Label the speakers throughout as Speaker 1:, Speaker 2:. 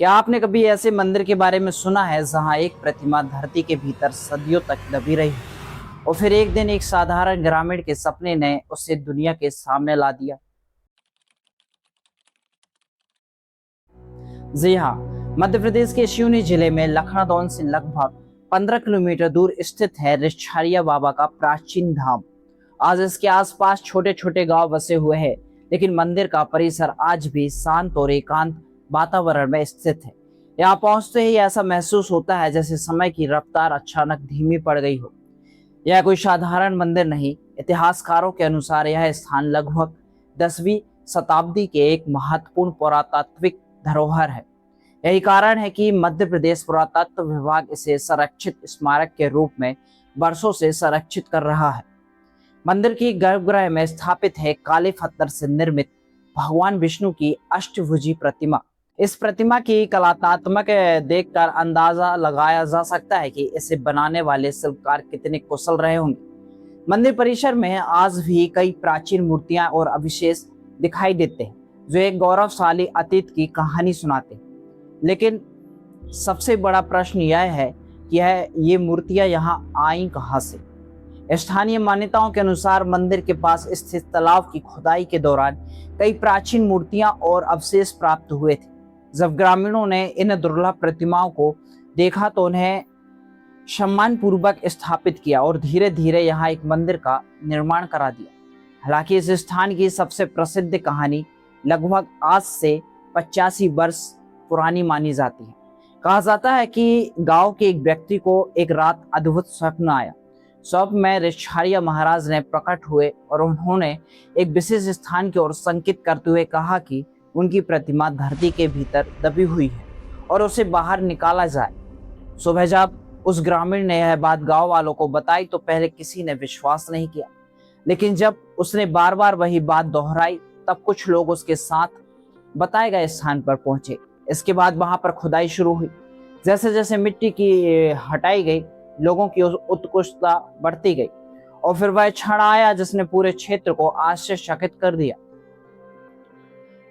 Speaker 1: क्या आपने कभी ऐसे मंदिर के बारे में सुना है जहां एक प्रतिमा धरती के भीतर सदियों तक दबी रही और फिर एक दिन एक साधारण ग्रामीण के सपने ने उसे दुनिया के सामने ला दिया? जी हाँ, मध्य प्रदेश के सिवनी जिले में लखनादौन से लगभग 15 किलोमीटर दूर स्थित है रिछारिया बाबा का प्राचीन धाम। आज इसके आसपास छोटे छोटे गांव बसे हुए हैं, लेकिन मंदिर का परिसर आज भी शांत और एकांत वातावरण में स्थित है। यहाँ पहुंचते ही ऐसा महसूस होता है जैसे समय की रफ्तार अचानक धीमी पड़ गई हो। यह कोई साधारण मंदिर नहीं, इतिहासकारों के अनुसार यह स्थान लगभग 10वीं शताब्दी के एक महत्वपूर्ण पुरातात्विक धरोहर है। यही कारण है कि मध्य प्रदेश पुरातत्व विभाग इसे संरक्षित स्मारक के रूप में वर्षों से संरक्षित कर रहा है। मंदिर की गर्भगृह में स्थापित है काले पत्थर से निर्मित भगवान विष्णु की अष्टभुजी प्रतिमा। इस प्रतिमा की कलात्मक देखकर अंदाजा लगाया जा सकता है कि इसे बनाने वाले शिल्पकार कितने कुशल रहे होंगे। मंदिर परिसर में आज भी कई प्राचीन मूर्तियां और अवशेष दिखाई देते हैं जो एक गौरवशाली अतीत की कहानी सुनाते हैं। लेकिन सबसे बड़ा प्रश्न यह है कि ये मूर्तियां यहाँ आई कहाँ से? स्थानीय मान्यताओं के अनुसार मंदिर के पास स्थित तालाब की खुदाई के दौरान कई प्राचीन मूर्तियां और अवशेष प्राप्त हुए थे। जब ग्रामीणों ने इन दुर्लभ प्रतिमाओं को देखा तो उन्हें सम्मानपूर्वक स्थापित किया और धीरे धीरे यहाँ एक मंदिर का निर्माण करा दिया। हालांकि इस स्थान की सबसे प्रसिद्ध कहानी लगभग आज से 85 वर्ष पुरानी मानी जाती है। कहा जाता है कि गांव के एक व्यक्ति को एक रात अद्भुत स्वप्न आया। स्वप्न में रिछारिया महाराज ने प्रकट हुए और उन्होंने एक विशेष स्थान की ओर संकेत करते हुए कहा कि उनकी प्रतिमा धरती के भीतर दबी हुई है और उसे बाहर निकाला जाए। सुबह जब उस ग्रामीण ने यह बात गांव वालों को बताई तो पहले किसी ने विश्वास नहीं किया, लेकिन जब उसने बार बार वही बात दोहराई तब कुछ लोग उसके साथ बताए गए स्थान पर पहुंचे। इसके बाद वहां पर खुदाई शुरू हुई। जैसे जैसे मिट्टी की हटाई गई, लोगों की उत्सुकता बढ़ती गई और फिर वह क्षण आया जिसने पूरे क्षेत्र को आश्चर्यचकित कर दिया।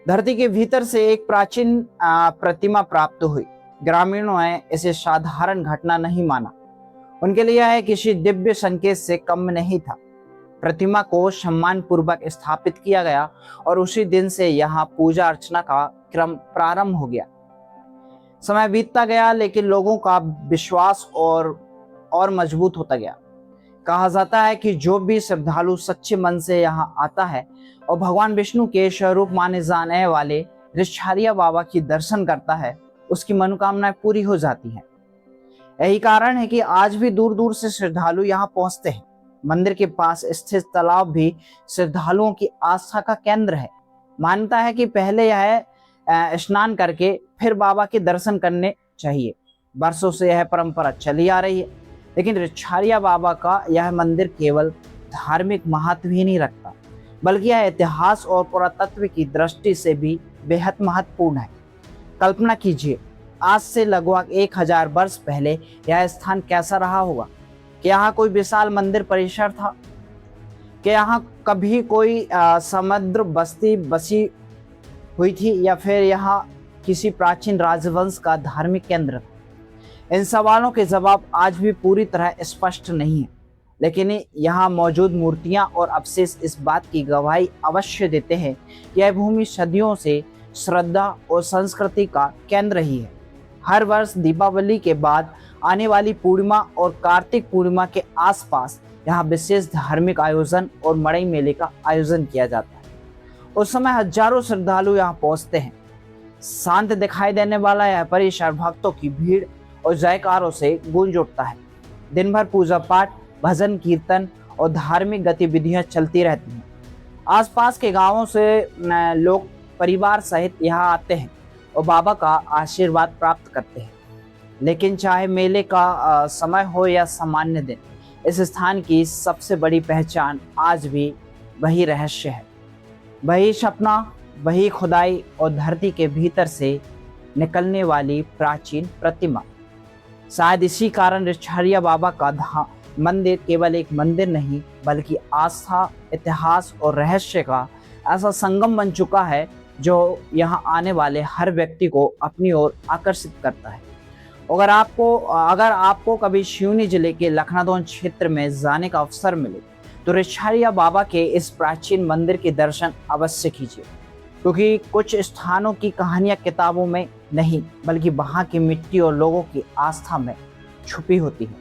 Speaker 1: धरती के भीतर से एक प्राचीन प्रतिमा प्राप्त हुई। ग्रामीणों ने इसे साधारण घटना नहीं माना। उनके लिए यह किसी दिव्य संकेत से कम नहीं था। प्रतिमा को सम्मान पूर्वक स्थापित किया गया और उसी दिन से यहाँ पूजा अर्चना का क्रम प्रारंभ हो गया। समय बीतता गया लेकिन लोगों का विश्वास और मजबूत होता गया। कहा जाता है कि जो भी श्रद्धालु सच्चे मन से यहाँ आता है और भगवान विष्णु के स्वरूप माने जाने वाले रिछारिया बाबा की दर्शन करता है, उसकी मनोकामनाएं पूरी हो जाती हैं। यही कारण है कि आज भी दूर दूर से श्रद्धालु यहाँ पहुंचते हैं। मंदिर के पास स्थित तालाब भी श्रद्धालुओं की आस्था का केंद्र है। मान्यता है कि पहले यह स्नान करके फिर बाबा के दर्शन करने चाहिए। वर्षों से यह परंपरा चली आ रही है, लेकिन रिछारिया बाबा का यह मंदिर केवल धार्मिक महत्व ही नहीं रखता, बल्कि यह इतिहास और पुरातत्व की दृष्टि से भी बेहद महत्वपूर्ण है। कल्पना कीजिए, आज से लगभग 1000 वर्ष पहले यह स्थान कैसा रहा होगा। क्या यहाँ कोई विशाल मंदिर परिसर था? क्या यहाँ कभी कोई समुद्र बस्ती बसी हुई थी या फिर यहाँ किसी प्राचीन राजवंश का धार्मिक केंद्र? इन सवालों के जवाब आज भी पूरी तरह स्पष्ट नहीं है, लेकिन यहाँ मौजूद मूर्तियां और अवशेष इस बात की गवाही अवश्य देते हैं कि यह भूमि सदियों से श्रद्धा और संस्कृति का केंद्र ही है। हर वर्ष दीपावली के बाद आने वाली पूर्णिमा और कार्तिक पूर्णिमा के आसपास यहाँ विशेष धार्मिक आयोजन और मड़ई मेले का आयोजन किया जाता है। उस समय हजारों श्रद्धालु यहाँ पहुंचते हैं। शांत दिखाई देने वाला यह परिसर भक्तों की भीड़ और जयकारों से गूंज उठता है। दिन भर पूजा पाठ, भजन कीर्तन और धार्मिक गतिविधियां चलती रहती हैं। आसपास के गांवों से लोग परिवार सहित यहाँ आते हैं और बाबा का आशीर्वाद प्राप्त करते हैं। लेकिन चाहे मेले का समय हो या सामान्य दिन, इस स्थान की सबसे बड़ी पहचान आज भी वही रहस्य है, वही सपना, वही खुदाई और धरती के भीतर से निकलने वाली प्राचीन प्रतिमा। शायद इसी कारण रिछारिया बाबा का मंदिर केवल एक मंदिर नहीं, बल्कि आस्था, इतिहास और रहस्य का ऐसा संगम बन चुका है जो यहाँ आने वाले हर व्यक्ति को अपनी ओर आकर्षित करता है। अगर आपको कभी सिवनी जिले के लखनादौन क्षेत्र में जाने का अवसर मिले तो रिछारिया बाबा के इस प्राचीन मंदिर के दर्शन अवश्य कीजिए, क्योंकि कुछ स्थानों की कहानियां किताबों में नहीं बल्कि वहां की मिट्टी और लोगों की आस्था में छुपी होती है।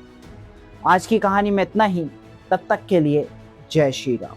Speaker 1: आज की कहानी में इतना ही। तब तक के लिए जय श्री राम।